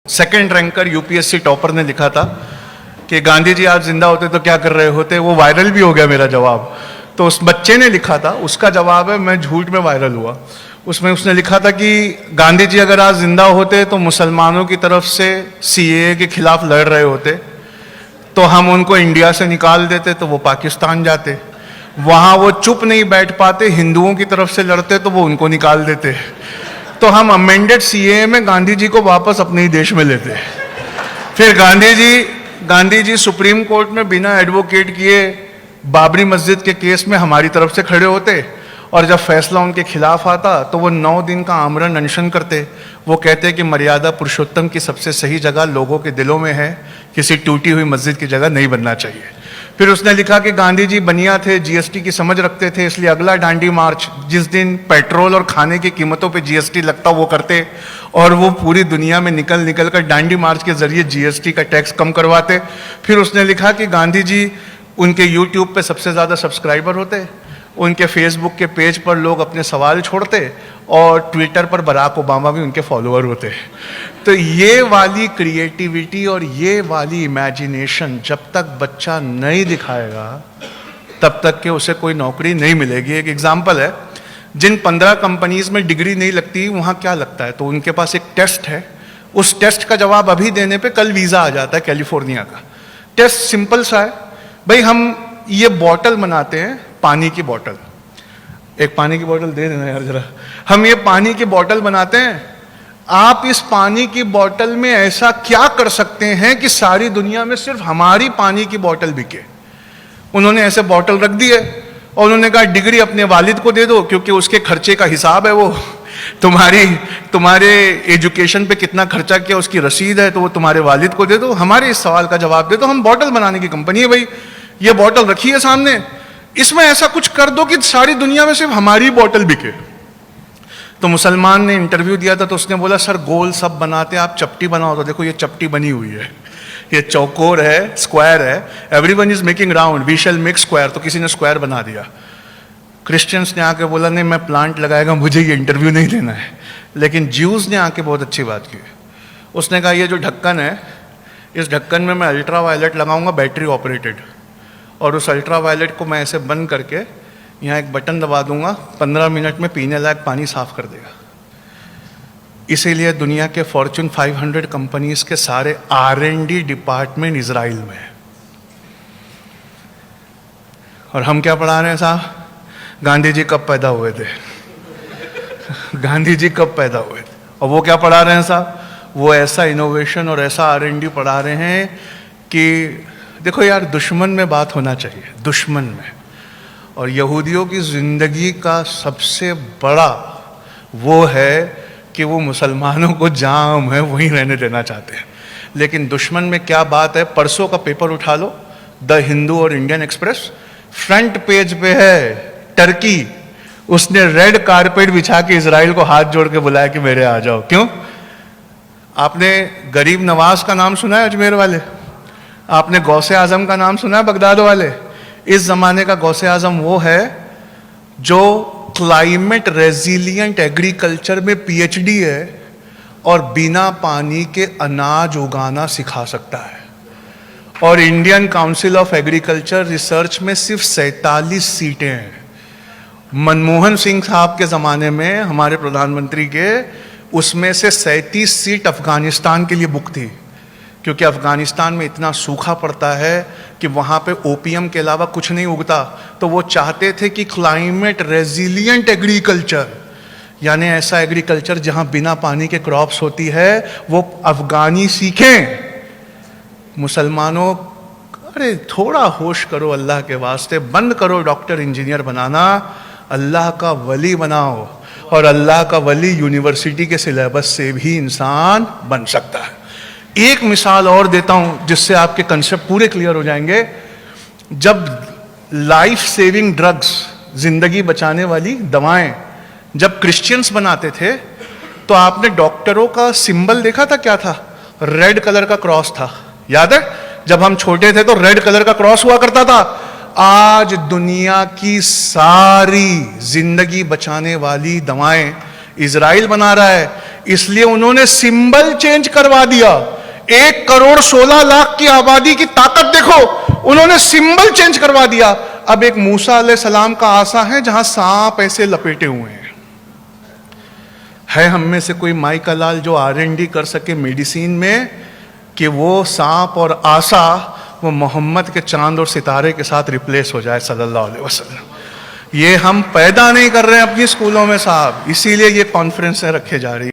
Second ranker UPSC topper ने लिखा था कि गांधी जी आज जिंदा होते तो क्या कर रहे होते। वो वायरल भी हो गया मेरा जवाब। तो उस बच्चे ने लिखा था, उसका जवाब है मैं झूठ में वायरल हुआ। उसमें उसने लिखा था कि गांधी जी अगर आज जिंदा होते तो मुसलमानों की तरफ से सीएए के खिलाफ लड़ रहे होते, तो हम उनको इंडिया से निकाल देते तो वो पाकिस्तान जाते। वहां वो चुप नहीं बैठ पाते, हिंदुओं की तरफ से लड़ते तो वो उनको निकाल देते। तो हम अमेंडेड सीएए में गांधी जी को वापस अपने ही देश में लेते। फिर गांधी जी सुप्रीम कोर्ट में बिना एडवोकेट किए बाबरी मस्जिद के केस में हमारी तरफ से खड़े होते, और जब फैसला उनके खिलाफ आता तो वो 9 दिन का आमरण अनशन करते। वो कहते कि मर्यादा पुरुषोत्तम की सबसे सही जगह लोगों के दिलों में है, किसी टूटी हुई मस्जिद की जगह नहीं बनना चाहिए। फिर उसने लिखा कि गांधी जी बनिया थे, जीएसटी की समझ रखते थे, इसलिए अगला दांडी मार्च जिस दिन पेट्रोल और खाने की कीमतों पे जीएसटी लगता वो करते, और वो पूरी दुनिया में निकल कर दांडी मार्च के जरिए जीएसटी का टैक्स कम करवाते। फिर उसने लिखा कि गांधी जी उनके यूट्यूब पे सबसे ज़्यादा सब्सक्राइबर होते, उनके फेसबुक के पेज पर लोग अपने सवाल छोड़ते, और ट्विटर पर बराक ओबामा भी उनके फॉलोअर होते। तो ये वाली क्रिएटिविटी और ये वाली इमेजिनेशन जब तक बच्चा नहीं दिखाएगा तब तक के उसे कोई नौकरी नहीं मिलेगी। एक एग्जाम्पल है, जिन 15 कंपनीज में डिग्री नहीं लगती वहाँ क्या लगता है, तो उनके पास एक टेस्ट है, उस टेस्ट का जवाब अभी देने पे कल वीज़ा आ जाता है कैलिफोर्निया का। टेस्ट सिंपल सा है, भाई हम ये बॉटल बनाते हैं, पानी की बॉटल, एक पानी की बॉटल दे देना यार जरा। हम ये पानी की बॉटल बनाते हैं, आप इस पानी की बॉटल में ऐसा क्या कर सकते हैं कि सारी दुनिया में सिर्फ हमारी पानी की बॉटल बिके। उन्होंने ऐसे बॉटल रख दी है और उन्होंने कहा डिग्री अपने वालिद को दे दो, क्योंकि उसके खर्चे का हिसाब है वो, तुम्हारे एजुकेशन पे कितना खर्चा किया उसकी रसीद है, तो वो तुम्हारे वालिद को दे दो, हमारे इस सवाल का जवाब दे दो। हम बॉटल बनाने की कंपनी है भाई, ये बॉटल रखी है सामने, इसमें ऐसा कुछ कर दो कि सारी दुनिया में सिर्फ हमारी बॉटल बिके। तो मुसलमान ने इंटरव्यू दिया था, तो उसने बोला सर गोल सब बनाते, आप चपटी बनाओ। तो देखो ये चपटी बनी हुई है, ये चौकोर है, स्क्वायर है, everyone is making round, we shall make square. तो किसी ने स्क्वायर बना दिया। क्रिश्चियंस ने आके बोला नहीं मैं प्लांट लगाएगा, मुझे ये इंटरव्यू नहीं देना है। लेकिन ज्यूज ने आके बहुत अच्छी बात की, उसने कहा ये जो ढक्कन है, इस ढक्कन में मैं अल्ट्रा वायलेट लगाऊंगा, बैटरी ऑपरेटेड, और उस अल्ट्रा वायलेट को मैं ऐसे बंद करके यहाँ एक बटन दबा दूंगा, 15 मिनट में पीने लायक पानी साफ कर देगा। इसीलिए दुनिया के फॉर्च्यून 500 कंपनीज के सारे R&D डिपार्टमेंट इजराइल में है। और हम क्या पढ़ा रहे हैं साहब, गांधी जी कब पैदा हुए थे गांधी जी कब पैदा हुए थे, और वो क्या पढ़ा रहे हैं साहब, वो ऐसा इनोवेशन और ऐसा R&D पढ़ा रहे हैं कि देखो यार दुश्मन में बात होना चाहिए, दुश्मन में। और यहूदियों की ज़िंदगी का सबसे बड़ा वो है कि वो मुसलमानों को जहाँ हम है वहीं रहने देना चाहते हैं। लेकिन दुश्मन में क्या बात है, परसों का पेपर उठा लो, द हिंदू और इंडियन एक्सप्रेस, फ्रंट पेज पे है टर्की, उसने रेड कारपेट बिछा के इजराइल को हाथ जोड़ के बुलाया कि मेरे आ जाओ। क्यों? आपने गरीब नवाज का नाम सुना है अजमेर वाले, आपने गौसे आजम का नाम सुना है बगदाद वाले। इस जमाने का गौसे आजम वो है जो क्लाइमेट रेजिलिएंट एग्रीकल्चर में पीएचडी है और बिना पानी के अनाज उगाना सिखा सकता है। और Indian council of agriculture research में सिर्फ 47 सीटें हैं। मनमोहन सिंह साहब के ज़माने में हमारे प्रधानमंत्री के, उसमें से 37 सीट अफगानिस्तान के लिए बुक थी, क्योंकि अफगानिस्तान में इतना सूखा पड़ता है कि वहाँ पे ओपियम के अलावा कुछ नहीं उगता। तो वो चाहते थे कि क्लाइमेट रेजिलिएंट एग्रीकल्चर, यानी ऐसा एग्रीकल्चर जहाँ बिना पानी के क्रॉप्स होती है, वो अफगानी सीखें। मुसलमानों, अरे थोड़ा होश करो अल्लाह के वास्ते, बंद करो डॉक्टर इंजीनियर बनाना, अल्लाह का वली बनाओ। और अल्लाह का वली यूनिवर्सिटी के सिलेबस से भी इंसान बन सकता है। एक मिसाल और देता हूं जिससे आपके कंसेप्ट पूरे क्लियर हो जाएंगे। जब लाइफ सेविंग ड्रग्स, जिंदगी बचाने वाली दवाएं, जब क्रिश्चियंस बनाते थे, तो आपने डॉक्टरों का सिंबल देखा था, क्या था? रेड कलर का क्रॉस था, याद है? जब हम छोटे थे तो रेड कलर का क्रॉस हुआ करता था। आज दुनिया की सारी जिंदगी बचाने वाली दवाएं इजराइल बना रहा है। इसलिए उन्होंने सिंबल चेंज करवा दिया। 1,16,00,000 की आबादी की ताकत देखो, उन्होंने सिंबल चेंज करवा दिया। अब एक मूसा अलैहिस्सलाम का आसा है जहां सांप ऐसे लपेटे हुए हैं। है हम में से कोई माई का लाल जो R&D कर सके मेडिसिन में कि वो सांप और आसा वो मोहम्मद के चांद और सितारे के साथ रिप्लेस हो जाए सल्लल्लाहु अलैहि वसल्लम? ये हम पैदा नहीं कर रहे हैं अपनी स्कूलों में साहब, इसीलिए ये कॉन्फ्रेंसें रखे जा रही है।